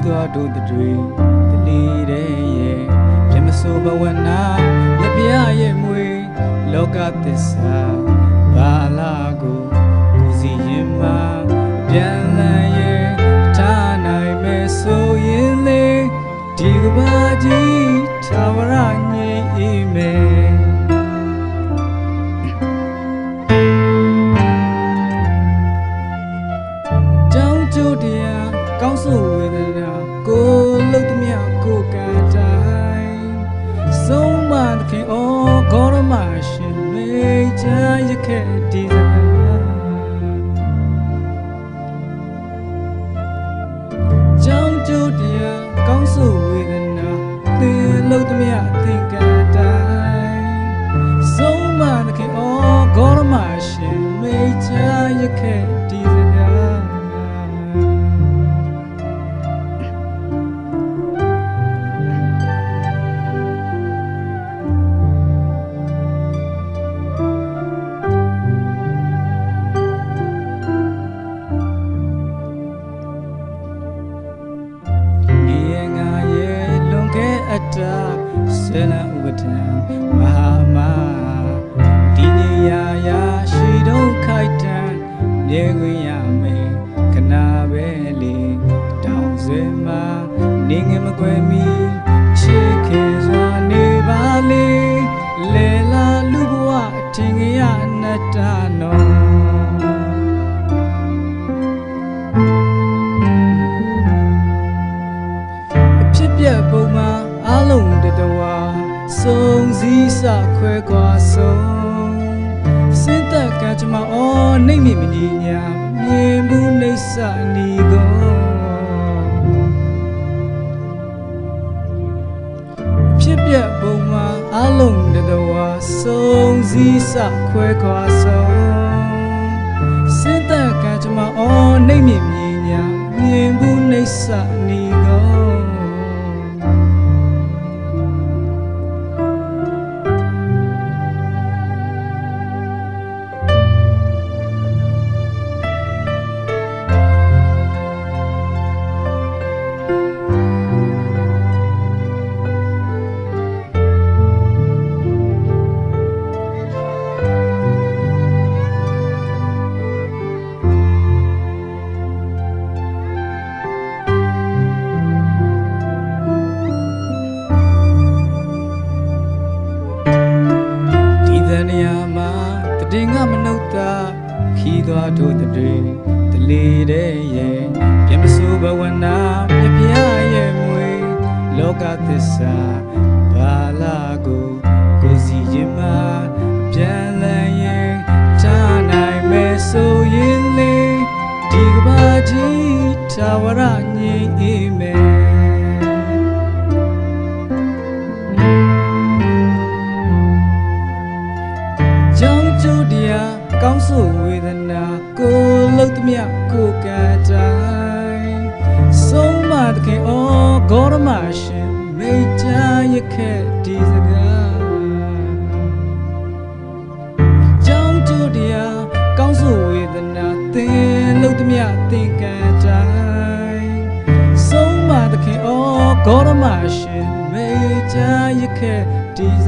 သွားတို့တွေတလီတဲ့ရဲ့ပြမစိုးဘဝနာမြပြရဲ့မွေလောကသစ္စာဘာလာကိုစီရင်မှာပြန်လာရဲ့ထားနိုင်မယ်ဆိုရင်လေဒီကဘာကြီးသာဝရညင်အေးမယ်တောင်းကြတရားကောင်းဆိုဝေဒနာကိုလှုပ်သမျှကိုကတိုင်းဆုံးမသခင်ဩဂေါရမရှင်မေချာရခဲ့ဒီစကားကြောင်းကြတရားကောင်းဆိုဝေဒနာသင်လှုပ်သမျှသင်ကတိုင်းဆုံးမသခင်ဩဂေါရမရှင်မေချာရခဲ့ဒီစကားအတာဆလံဝတ္တံမဟာမာဒီညရာရာရှိတော့ခိုက်တံမြေခွင့်ရမယ်ခနာပဲလေတောင်ဆွေမှာနေငယ်မကွယ်မီချစ်ခင်စွာနေပါလေလေလာလူဘဝအထင်ကြီးရအနတ္တနောအဖြစ်ပြက်ပုံမှာအလုံးတတဝါစုံစည်းစခွဲကွာဆုံးစိတ်တက်ကကြမအော်နှိမ့်မိမညီညာမြင်ဘူးနှိမ့်စနီကုန်ဖြစ်ပြပုံမှာအလုံးတတဝါစုံစည်းစခွဲကွာဆုံးစိတ်တက်ကကြမအော်နှိမ့်မိမညီညာမြင်ဘူးနှိမ့်စနီကုန်တင်ငါမနှုတ်တာခီးသွားတို့တွေတလီတဲ့ရဲ့ပြမစိုးဘဝနာမြပြရဲ့မွေလောကသစ္စာဘာလာကိုစီရင်မှာပြန်လည်ရင်ချနိုင်မယ်ဆိုရင်လေဒီကဘာကြီးသာဝရညင်အေးမယ်ကောင်းဆိုဝေဒနာကိုလှုပ်သမျှကိုကတိုင်းဆုံးမသခင်ဩဂေါရမရှင်မေချာရခဲ့ဒီစကားကြောင်းကြတရားကောင်းဆိုဝေဒနာသင်လှုပ်သမျှသင်ကတိုင်းဆုံးမသခင်ဩဂေါရမရှင်မေချာရခဲ့ဒီစ